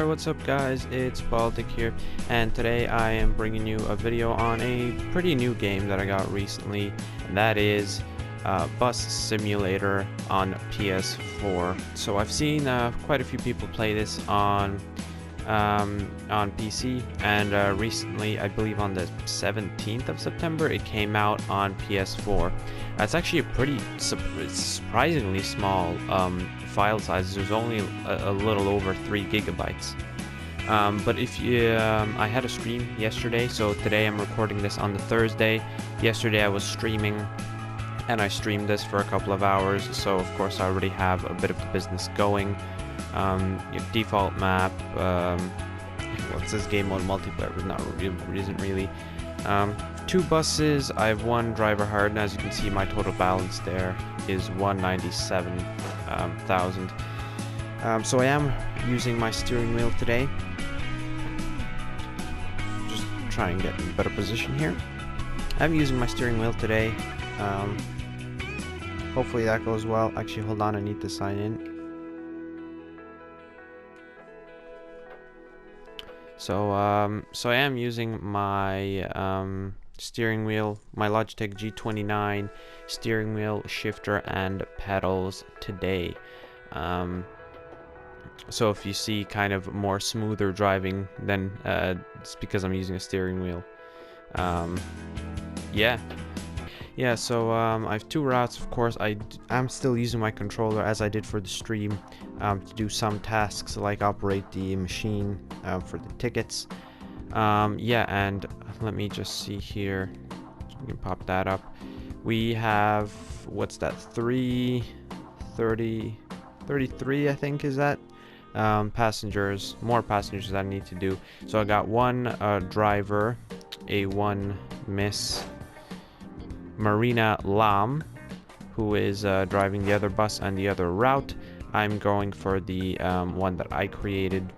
Alright, what's up guys, it's Baltic here, and today I am bringing you a video on a pretty new game that I got recently, and that is Bus Simulator on PS4. So I've seen quite a few people play this on PC, and recently, I believe on the 17th of September, it came out on PS4. It's actually a pretty surprisingly small file size. There's only a little over 3 gigabytes. But if you, I had a stream yesterday, so today I'm recording this on the Thursday. Yesterday I was streaming, and I streamed this for a couple of hours, so of course I already have a bit of the business going. Your default map, what's this game mode multiplayer, isn't really. 2 buses, I have 1 driver hired, and as you can see my total balance there is 197,000. So I am using my steering wheel today. Just try and get in a better position here. I'm using my steering wheel today. Hopefully that goes well. Actually, hold on, I need to sign in. So I am using my steering wheel, my Logitech G29 steering wheel, shifter, and pedals today. So if you see kind of more smoother driving, then it's because I'm using a steering wheel. Yeah, so I have 2 routes, of course. I'm still using my controller as I did for the stream to do some tasks like operate the machine for the tickets. Yeah, and let me just see here. We can pop that up. We have, what's that, 33, I think, is that? Passengers, more passengers that I need to do. So I got 1 driver, A1 Miss Marina Lam, who is driving the other bus and the other route. I'm going for the one that I created,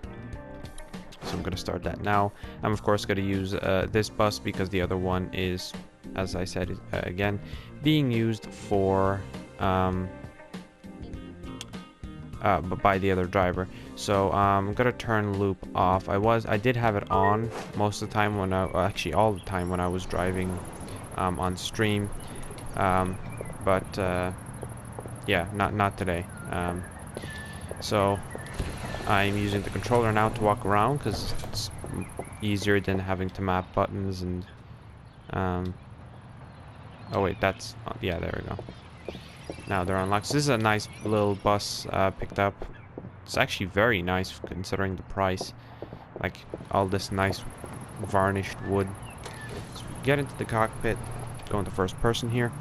so I'm going to start that now. I'm of course going to use this bus because the other one is, as I said again, being used for by the other driver. So I'm gonna turn loop off. I did have it on most of the time when actually all the time when I was driving on stream, but yeah, not today. So I'm using the controller now to walk around because it's easier than having to map buttons and oh wait, that's yeah, there we go. Now they're unlocked. So this is a nice little bus picked up. It's actually very nice considering the price. Like all this nice varnished wood. So we get into the cockpit, go into first person here,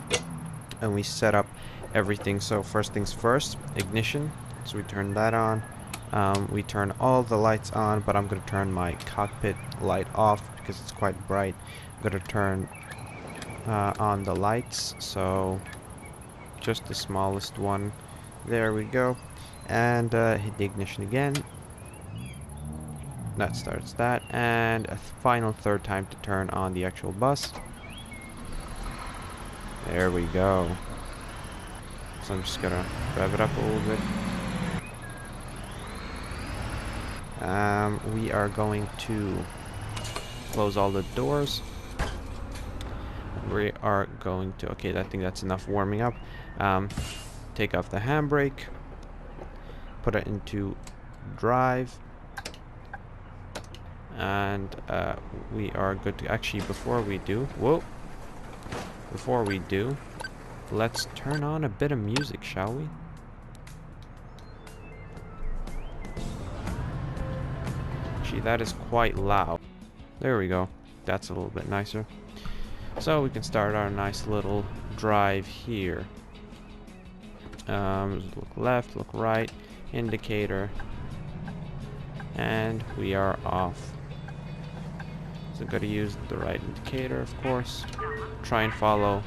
and we set up everything. So first things first, ignition. So we turn that on. We turn all the lights on, but I'm going to turn my cockpit light off because it's quite bright. I'm going to turn on the lights. So just the smallest one. There we go. And hit the ignition again. That starts that. And a final 3rd time to turn on the actual bus. There we go. So I'm just gonna rev it up a little bit. We are going to close all the doors. We are going to, okay, I think that's enough warming up. Take off the handbrake, put it into drive, and we are good to, actually before we do, let's turn on a bit of music, shall we? Actually, that is quite loud. There we go. That's a little bit nicer. So we can start our nice little drive here. Look left, look right, indicator, and we are off. So gotta use the right indicator, of course. Try and follow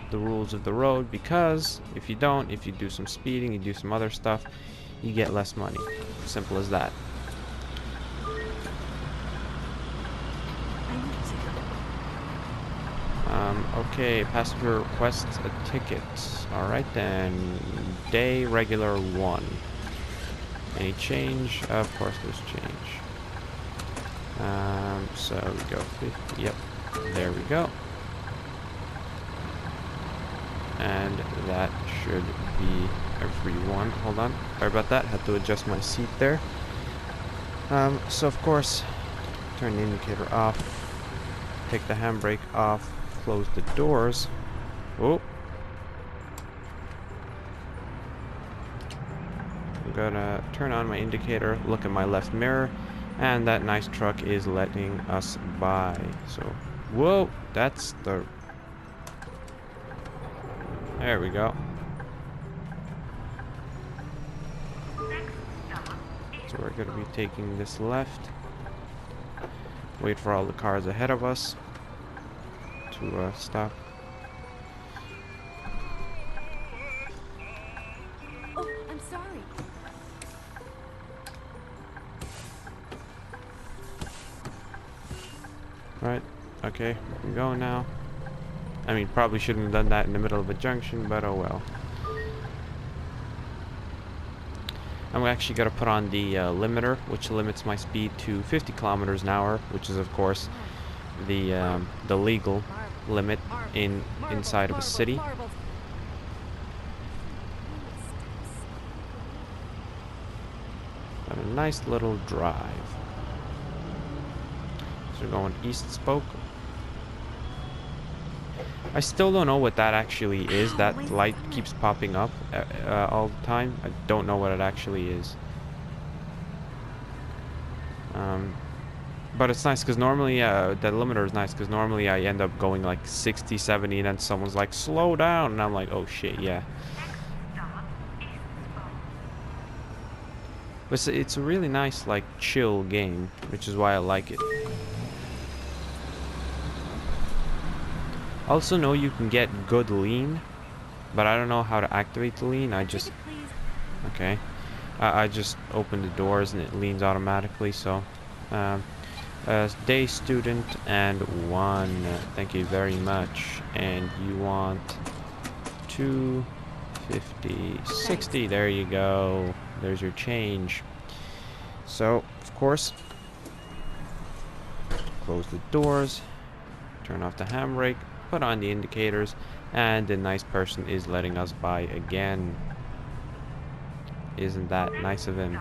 the rules of the road, because if you don't, if you do some speeding, you do some other stuff, you get less money. Simple as that. Okay, passenger requests a ticket. Alright then, day regular 1. Any change? Of course there's change. So we go 50. Yep. There we go. And that should be everyone. Hold on. Sorry about that. Had to adjust my seat there. So of course, turn the indicator off. Take the handbrake off. Close the doors. Oh. I'm gonna turn on my indicator, look at my left mirror, and that nice truck is letting us by. So, whoa, that's the... There we go. So we're gonna be taking this left. Wait for all the cars ahead of us to stop. Oh, I'm sorry. Right, okay, we can go now. I mean, probably shouldn't have done that in the middle of a junction, but oh well. I'm actually going to put on the limiter, which limits my speed to 50 kilometers an hour, which is of course the legal limit inside of a city. But a nice little drive. So we're going east spoke. I still don't know what that actually is. That light keeps popping up all the time. I don't know what it actually is. But it's nice because normally, that limiter is nice because normally I end up going like 60, 70 and then someone's like, slow down. And I'm like, oh shit, yeah. But it's a really nice, like, chill game, which is why I like it. Also know you can get good lean, but I don't know how to activate the lean. I just... Okay. I just open the doors and it leans automatically, so... day student and 1. Thank you very much. And you want 250, 60. There you go. There's your change. So, of course, close the doors, turn off the handbrake, put on the indicators, and the nice person is letting us by again. Isn't that nice of him?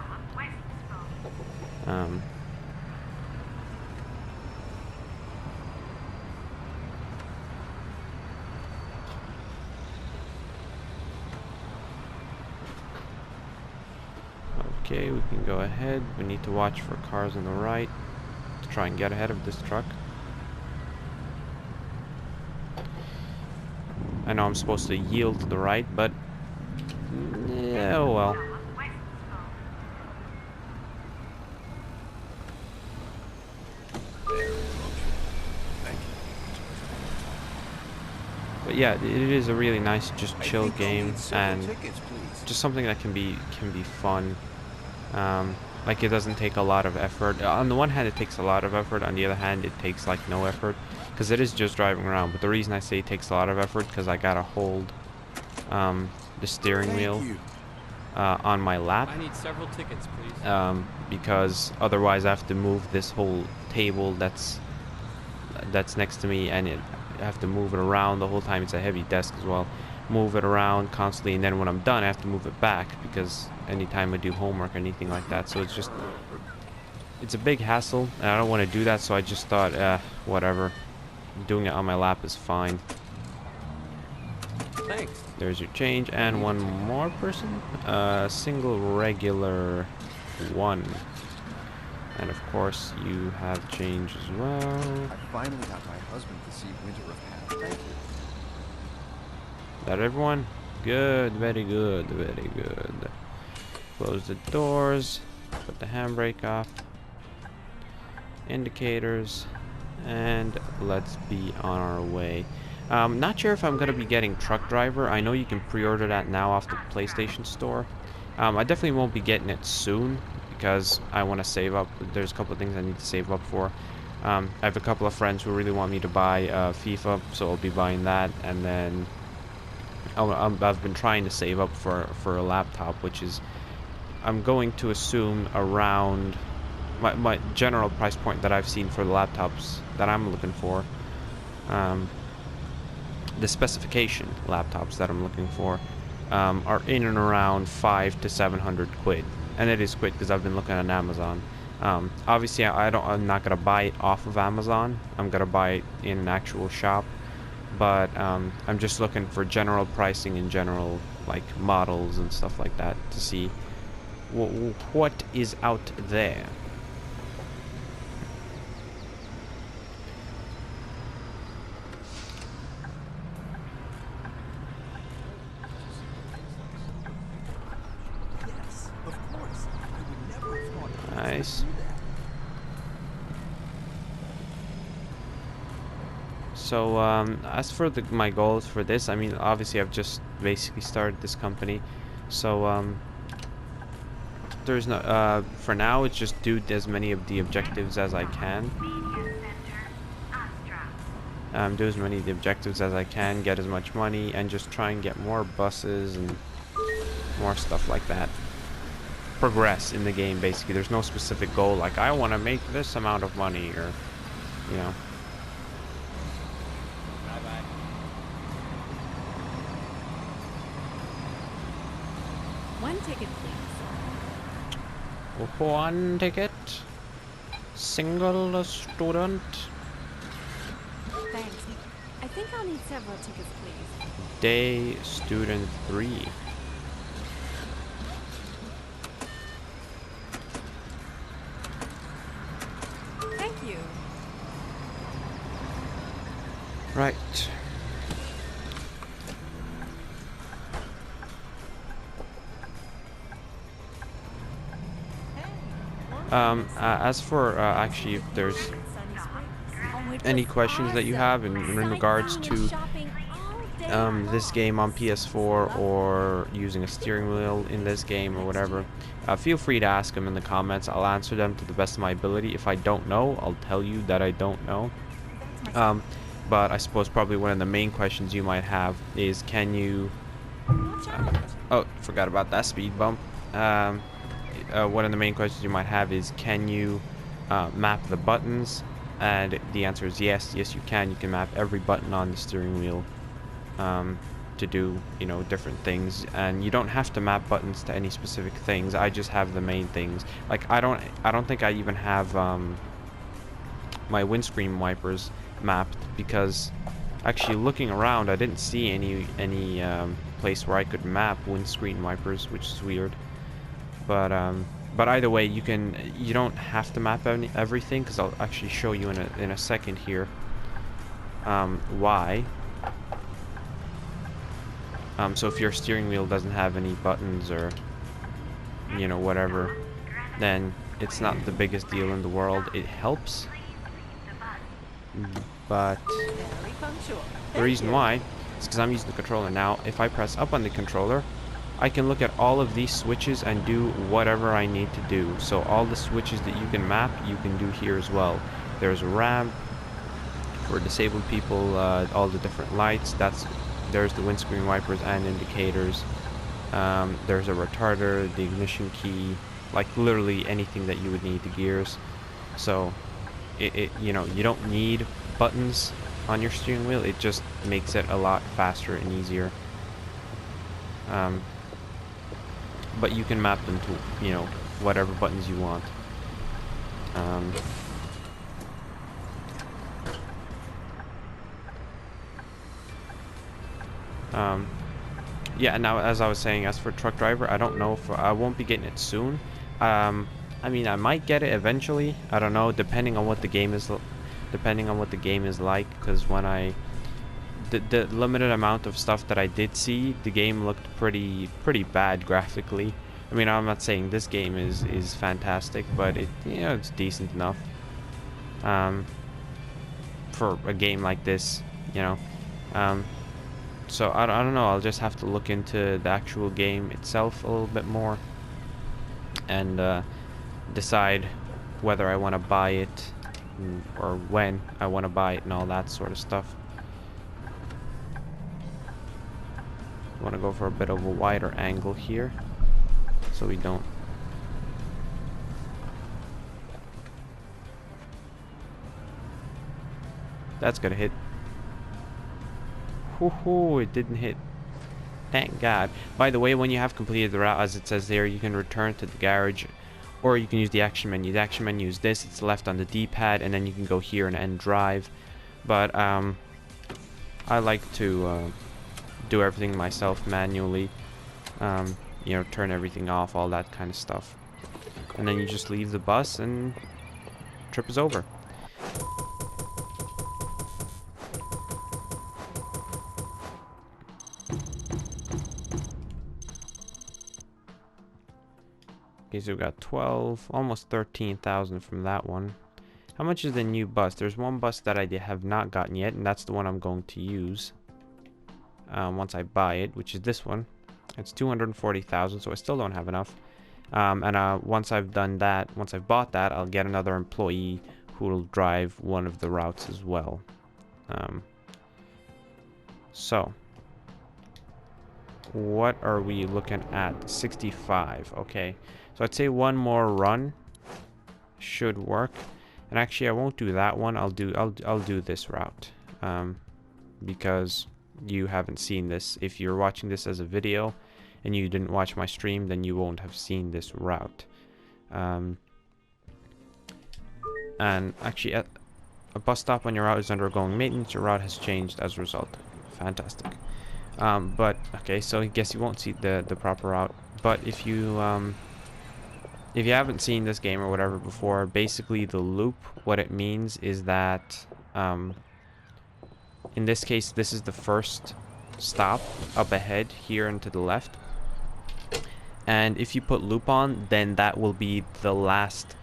Okay, we can go ahead. We need to watch for cars on the right to try and get ahead of this truck. I know I'm supposed to yield to the right, but yeah, oh well. But yeah, it is a really nice, just chill game, and just something that can be fun. Like, it doesn't take a lot of effort. On the one hand, it takes a lot of effort. On the other hand, it takes like no effort, because it is just driving around. But the reason I say it takes a lot of effort, because I gotta hold the steering wheel on my lap. I need several tickets, please. Because otherwise I have to move this whole table that's next to me, and I have to move it around the whole time. It's a heavy desk as well. Move it around constantly, and then when I'm done I have to move it back, because anytime I do homework or anything like that, so it's a big hassle, and I don't want to do that, so I just thought, whatever, doing it on my lap is fine. Thanks. There's your change, and one more person, single regular 1, and of course you have change as well. I finally got my husband to see Winter of Hell. Thank you. That everyone? Good, very good, very good. Close the doors, put the handbrake off, indicators, and let's be on our way. Not sure if I'm going to be getting Truck Driver. I know you can pre-order that now off the PlayStation Store. I definitely won't be getting it soon, because I want to save up. There's a couple of things I need to save up for. I have a couple of friends who really want me to buy FIFA, so I'll be buying that, and then I've been trying to save up for a laptop, which is I'm going to assume around my general price point that I've seen for the laptops that I'm looking for. The specification laptops that I'm looking for are in and around 500 to 700 quid, and it is quid because I've been looking on Amazon. Obviously, I'm not gonna buy it off of Amazon. I'm gonna buy it in an actual shop, but I'm just looking for general pricing and general like models and stuff like that to see what is out there. Yes, of course. I would never have thought of Nice. So as for my goals for this, I mean, obviously I've just basically started this company, so there's no for now it's just do as many of the objectives as I can. Do as many of the objectives as I can, get as much money, and just try and get more buses and more stuff like that. Progress in the game, basically. There's no specific goal like I want to make this amount of money, or you know. One ticket, please. One ticket. Single student. Thanks. I think I'll need several tickets, please. Day student 3. Thank you. Right. As for actually, if there's any questions that you have in regards to this game on PS4 or using a steering wheel in this game or whatever, feel free to ask them in the comments. I'll answer them to the best of my ability. If I don't know, I'll tell you that I don't know. But I suppose probably one of the main questions you might have is, can you... oh, forgot about that speed bump. One of the main questions you might have is, can you map the buttons? And the answer is yes. Yes, you can. You can map every button on the steering wheel to do, you know, different things. And you don't have to map buttons to any specific things. I just have the main things. Like, I don't think I even have my windscreen wipers mapped, because actually looking around I didn't see any place where I could map windscreen wipers, which is weird. But either way, you don't have to map everything, because I'll actually show you in a second here why. So if your steering wheel doesn't have any buttons, or you know, whatever, then it's not the biggest deal in the world. It helps, but the reason why is because I'm using the controller. Now if I press up on the controller, I can look at all of these switches and do whatever I need to do. So all the switches that you can map, you can do here as well. There's a ramp for disabled people, all the different lights. There's the windscreen wipers and indicators. There's a retarder, the ignition key, like literally anything that you would need, the gears. So you know, you don't need buttons on your steering wheel. It just makes it a lot faster and easier. But you can map them to, you know, whatever buttons you want. Yeah, now as I was saying, as for truck driver, I don't know if I won't be getting it soon. I mean, I might get it eventually. I don't know, depending on what the game is, like. Because when the limited amount of stuff that I did see, the game looked pretty bad graphically. I mean, I'm not saying this game is fantastic, but it's decent enough for a game like this, you know. So I don't know. I'll just have to look into the actual game itself a little bit more and decide whether I want to buy it or when I want to buy it and all that sort of stuff. I want to go for a bit of a wider angle here so we don't That's gonna hit. Hoo-hoo, it didn't hit. Thank God. By the way, when you have completed the route, as it says there, you can return to the garage, or you can use the action menu. The action menu is this. It's left on the D-pad, and then you can go here and end drive. But I like to do everything myself manually. You know, turn everything off, all that kind of stuff. And then you just leave the bus, and trip is over. Okay, so we got 12, almost 13,000 from that one. How much is the new bus? There's one bus that I have not gotten yet, and that's the one I'm going to use once I buy it, which is this one. It's 240,000, so I still don't have enough. Once I've done that, once I've bought that, I'll get another employee who will drive one of the routes as well. So, what are we looking at? 65. Okay, so I'd say one more run should work. And actually, I won't do that one. I'll do this route because you haven't seen this. If you're watching this as a video and you didn't watch my stream, then you won't have seen this route. And actually, a bus stop on your route is undergoing maintenance. Your route has changed as a result. Fantastic. But okay, so I guess you won't see the proper route. But if you haven't seen this game or whatever before, basically the loop, what it means is that in this case, this is the first stop up ahead here and to the left. And if you put loop on, then that will be the last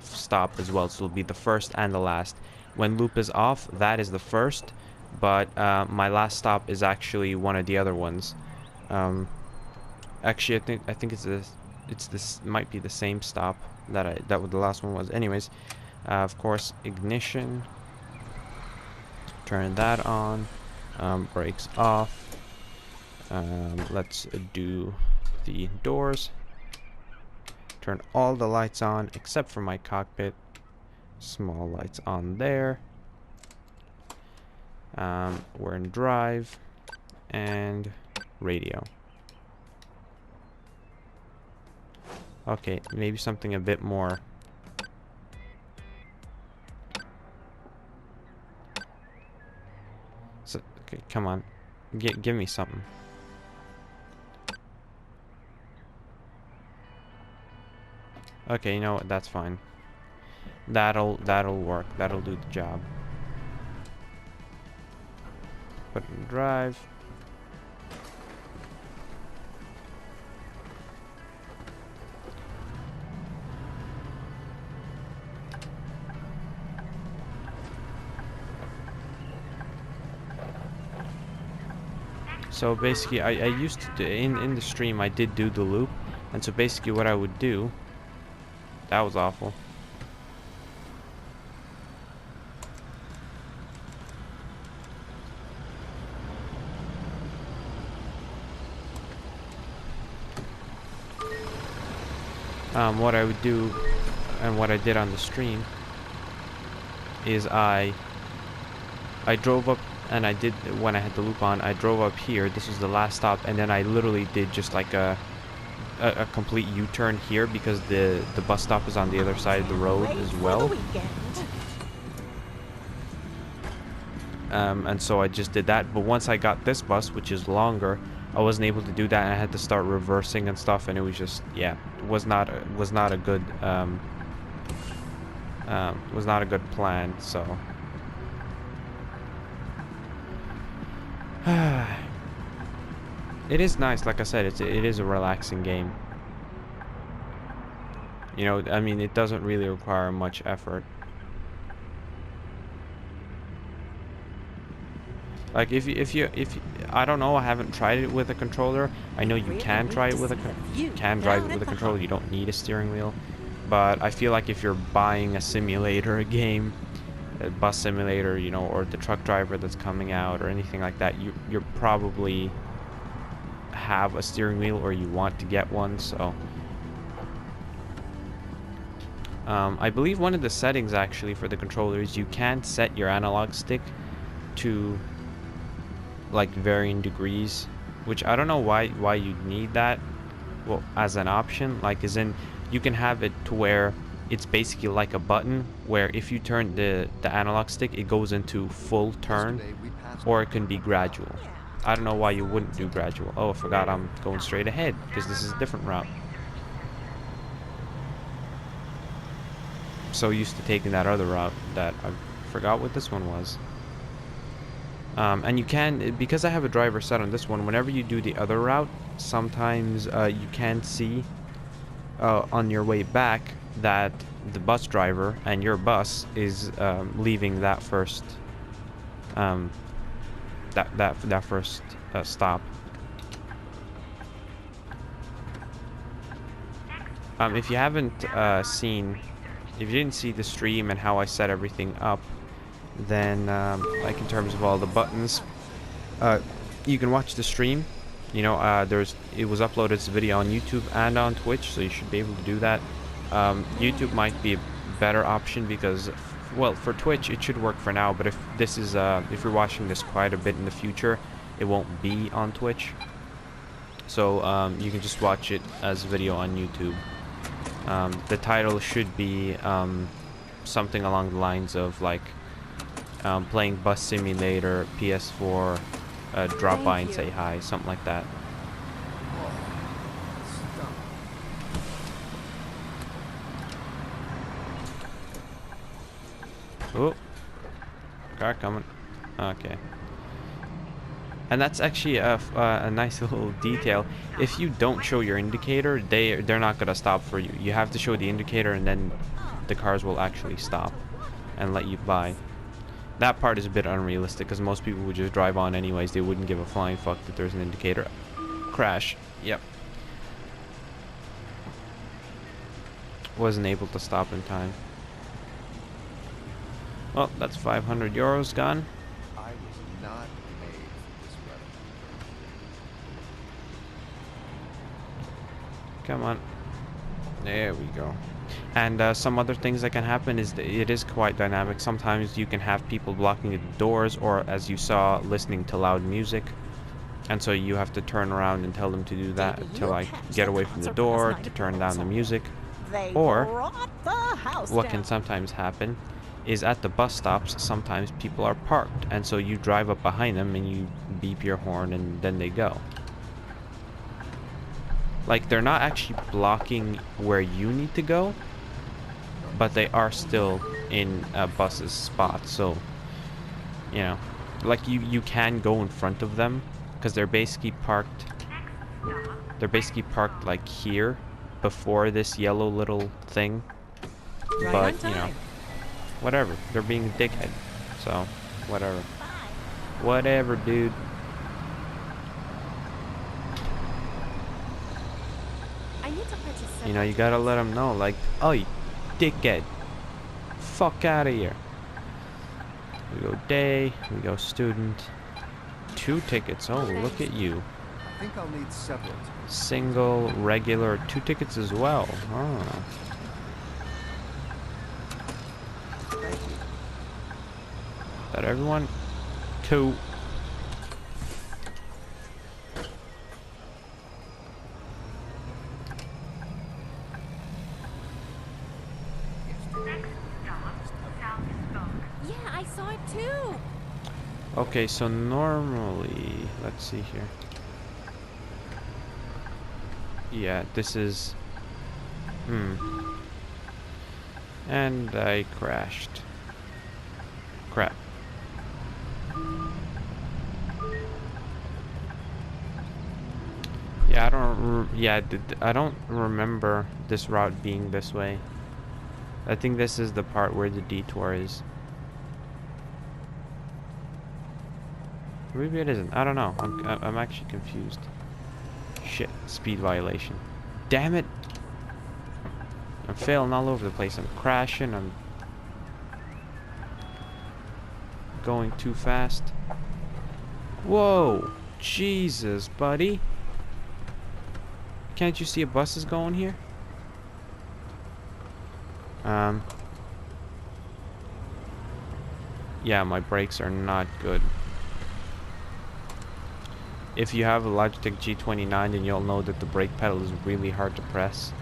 stop as well. So it'll be the first and the last. When loop is off, that is the first. But my last stop is actually one of the other ones. Actually, I think it's this might be the same stop that the last one was. Anyways, of course, ignition. Turn that on. Brakes off. Let's do the doors. Turn all the lights on except for my cockpit. Small lights on there. We're in drive and radio. Okay, maybe something a bit more. So, okay, come on, give me something. Okay, you know what? That's fine. That'll work. That'll do the job. Put in drive. So basically, I used to do, in the stream I did do the loop, and so basically what I would do. That was awful. What I would do, and what I did on the stream, is I drove up, and I did, when I had the loop on, I drove up here. This was the last stop, and then I literally did just like a complete U-turn here because the bus stop is on the other side of the road as well. And so I just did that. But once I got this bus, which is longer, I wasn't able to do that, and I had to start reversing and stuff, and it was just, yeah, was not a good was not a good plan. So it is nice, like I said, it is a relaxing game. You know, I mean, it doesn't really require much effort. Like if you I don't know, I haven't tried it with a controller. I know you can try it with drive it with a controller. You don't need a steering wheel. But I feel like if you're buying a simulator, a game, a bus simulator, you know, or the truck driver that's coming out or anything like that, you're probably have a steering wheel or you want to get one. So I believe one of the settings actually for the controller is you can set your analog stick to like varying degrees, which I don't know why you need that. Well, as an option, like as in you can have it to where it's basically like a button where if you turn the analog stick, it goes into full turn, or it can be gradual. I don't know why you wouldn't do gradual. Oh, I forgot I'm going straight ahead because this is a different route. I'm so used to taking that other route that I forgot what this one was. And you can, because I have a driver set on this one, whenever you do the other route, sometimes you can see on your way back that the bus driver and your bus is leaving that first that first stop. If you haven't if you didn't see the stream and how I set everything up, then like in terms of all the buttons, you can watch the stream. You know, it was uploaded as a video on YouTube and on Twitch, so you should be able to do that. YouTube might be a better option because, well, for Twitch it should work for now, but if this is if you're watching this quite a bit in the future, it won't be on Twitch. So you can just watch it as a video on YouTube. The title should be something along the lines of like playing Bus Simulator, PS4, drop by and say hi, something like that. Oh, car coming. Okay. And that's actually a nice little detail. If you don't show your indicator, they're not gonna stop for you. You have to show the indicator, and then the cars will actually stop and let you by. That part is a bit unrealistic because most people would just drive on anyways. They wouldn't give a flying fuck that there's an indicator. Crash. Yep. Wasn't able to stop in time. Well, that's 500 euros gone. I was not made for this weather. Come on. There we go. And some other things that can happen is that it is quite dynamic. Sometimes you can have people blocking the doors, or as you saw, listening to loud music. And so you have to turn around and tell them to do that, to like get away from the door, to turn down the music. Or what can sometimes happen is at the bus stops, sometimes people are parked, and so you drive up behind them and you beep your horn and then they go. Like, they're not actually blocking where you need to go, but they are still in a bus's spot. So, you know, like you can go in front of them because they're basically parked. They're basically parked like here before this yellow little thing. But you know, whatever. They're being a dickhead. So, whatever. Whatever, dude. You know, you gotta let them know, like, oh, you dickhead. Fuck out of here. We go day, we go student. 2 tickets. Oh, look at you. I think I'll need several tickets. Single, regular, 2 tickets as well. Oh. Thank you. That everyone? 2. Okay, so normally, let's see here. Yeah, this is... And I crashed. Crap. Yeah, I don't remember this route being this way. I think this is the part where the detour is. Maybe it isn't. I don't know. I'm actually confused. Shit. Speed violation. Damn it. I'm failing all over the place. I'm crashing. I'm going too fast. Whoa. Jesus, buddy. Can't you see a bus is going here? Um, yeah, my brakes are not good. If you have a Logitech G29, then you'll know that the brake pedal is really hard to press.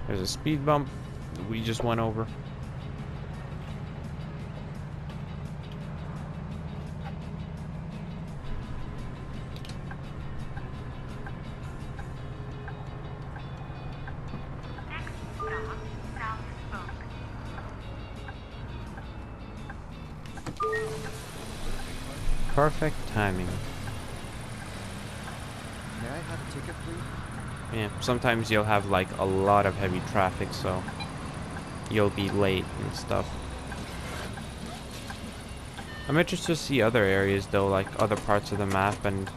There's a speed bump that we just went over. Perfect timing. May I have a ticket, please? Yeah, sometimes you'll have like a lot of heavy traffic, so you'll be late and stuff. I'm interested to see other areas though, like other parts of the map, and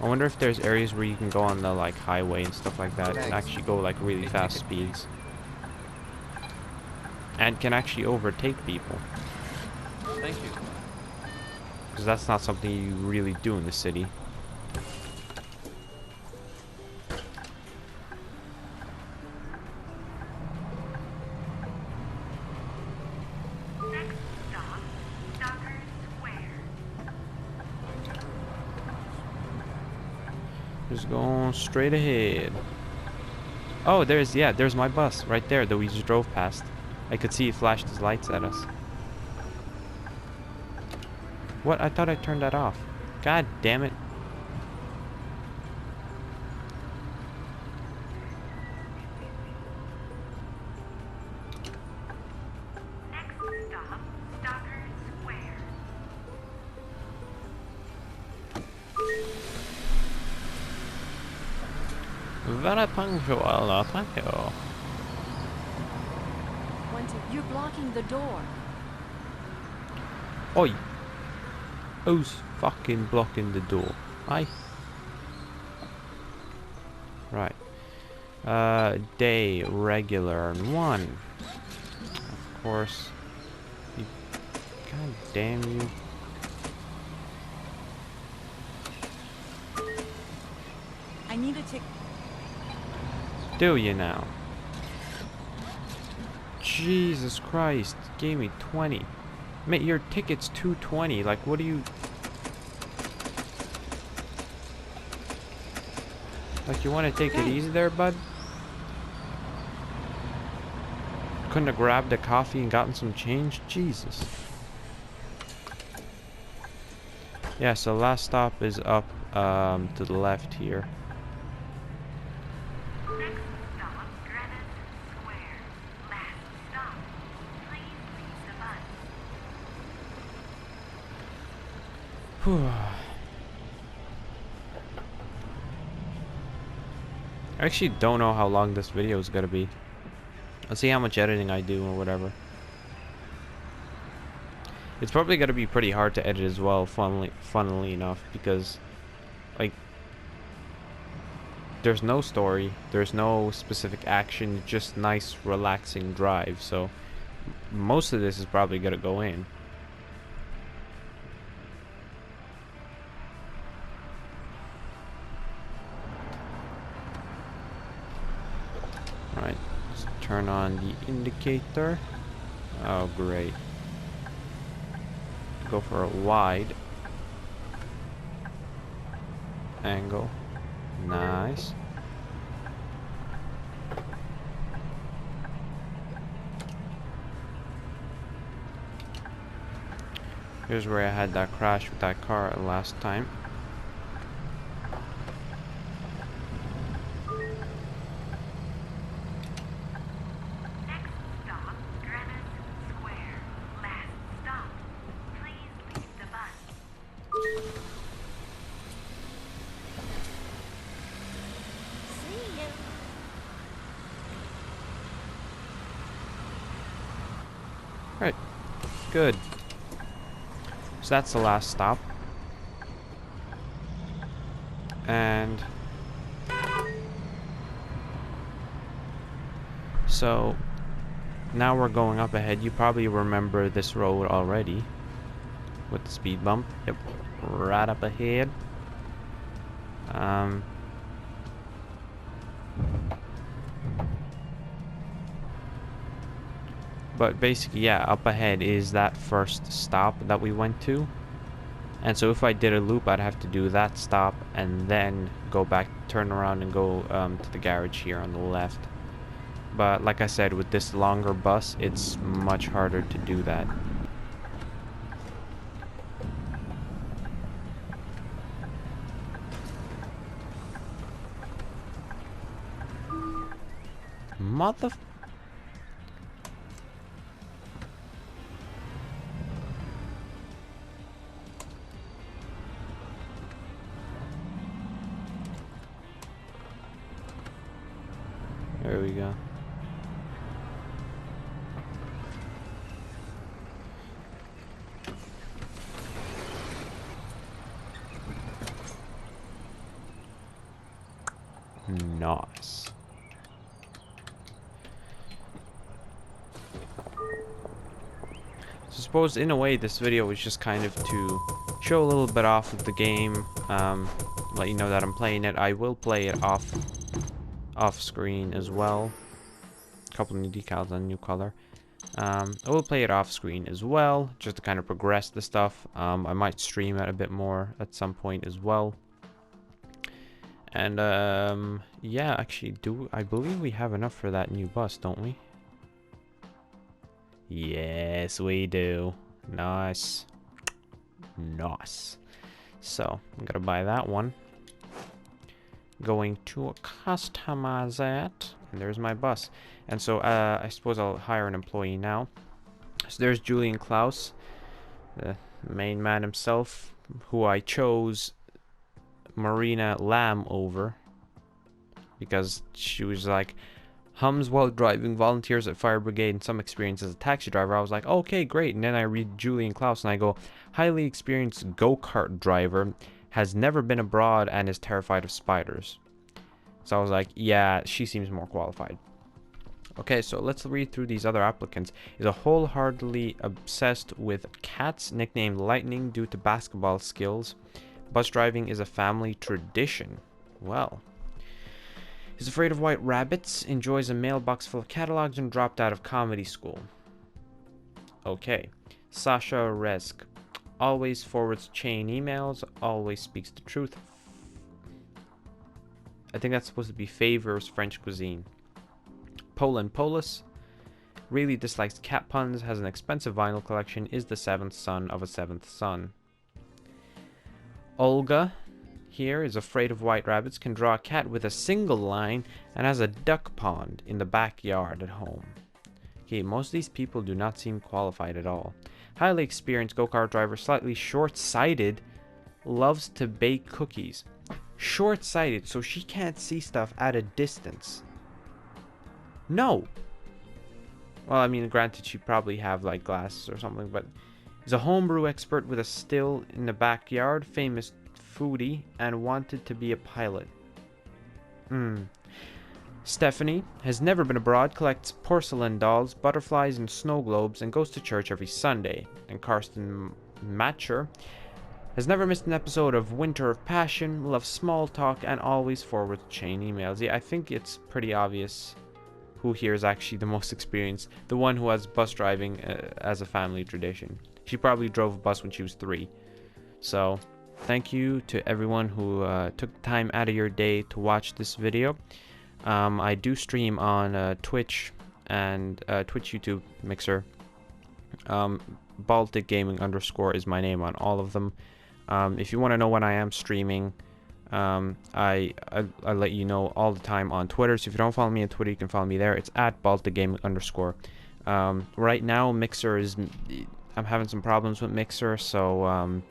I wonder if there's areas where you can go on the like highway and stuff like that and actually go like really fast speeds. And can actually overtake people. Thank you. Because that's not something you really do in the city. Just going straight ahead. Oh, there's my bus right there that we just drove past. I could see it flashed his lights at us. What? I thought I turned that off. God damn it. Very punctual, thank you. You're blocking the door. Oi! Who's fucking blocking the door? Aye. Right. Day, regular, and 1. Of course. God damn you. I need a ticket. Do you now? Jesus Christ, gave me 20. Mate, your ticket's 220. Like, what do you... Like, you want to take it easy there, bud? Couldn't have grabbed a coffee and gotten some change? Jesus. Yeah, so last stop is up to the left here. I actually don't know how long this video is gonna be. I'll see how much editing I do or whatever. It's probably gonna be pretty hard to edit as well, funnily enough, because like there's no story, there's no specific action, just nice relaxing drive, so most of this is probably gonna go in. Alright, let's turn on the indicator. Oh, great. Go for a wide angle. Nice. Here's where I had that crash with that car last time. Right. Good. So that's the last stop. And so now we're going up ahead. You probably remember this road already with the speed bump. Yep, right up ahead. But basically, yeah, up ahead is that first stop that we went to. And so if I did a loop, I'd have to do that stop and then go back, turn around and go to the garage here on the left. But like I said, with this longer bus, it's much harder to do that. Mother... There we go. Nice. So I suppose in a way this video was just kind of to show a little bit off of the game, let you know that I'm playing it. I will play it off screen as well. A couple new decals on new color. I will play it off screen as well, just to kind of progress the stuff. I might stream it a bit more at some point as well. And yeah, actually, I believe we have enough for that new bus, don't we? Yes, we do. Nice. Nice. So, I'm gonna buy that one. Going to customize that. And there's my bus. And so, I suppose I'll hire an employee now. So there's Julian Klaus, the main man himself, who I chose Marina Lamb over. Because she was like, hums while driving, volunteers at fire brigade, and some experience as a taxi driver. I was like, okay, great. And then I read Julian Klaus and I go, highly experienced go-kart driver, has never been abroad and is terrified of spiders. So I was like, yeah, she seems more qualified. Okay, so let's read through these other applicants. Is a wholeheartedly obsessed with cats, nicknamed Lightning due to basketball skills. Bus driving is a family tradition. Well. Is afraid of white rabbits, enjoys a mailbox full of catalogs, and dropped out of comedy school. Okay. Sasha Resk. Always forwards chain emails, always speaks the truth. I think that's supposed to be favors French cuisine. Poland Polis. Really dislikes cat puns, has an expensive vinyl collection, is the seventh son of a seventh son. Olga. Here is afraid of white rabbits, can draw a cat with a single line, and has a duck pond in the backyard at home. Okay, most of these people do not seem qualified at all. Highly experienced go-kart driver, slightly short-sighted, loves to bake cookies. Short-sighted, so she can't see stuff at a distance. No! Well, I mean, granted, she'd probably have, like, glasses or something, but... is a homebrew expert with a still in the backyard, famous foodie, and wanted to be a pilot. Stephanie has never been abroad, collects porcelain dolls, butterflies, and snow globes, and goes to church every Sunday. And Karsten Matcher has never missed an episode of Winter of Passion, loves small talk, and always forwards chain emails. Yeah, I think it's pretty obvious who here is actually the most experienced. The one who has bus driving as a family tradition. She probably drove a bus when she was 3. So... thank you to everyone who took time out of your day to watch this video. I do stream on Twitch and Twitch, YouTube, Mixer. Baltic Gaming _ is my name on all of them. If you want to know when I am streaming, I let you know all the time on Twitter. So if you don't follow me on Twitter, you can follow me there. It's at Baltic Gaming _ right now, Mixer is... I'm having some problems with Mixer, so...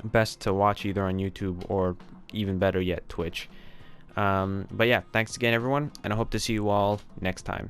best to watch either on YouTube or even better yet, Twitch. But yeah, thanks again everyone, and I hope to see you all next time.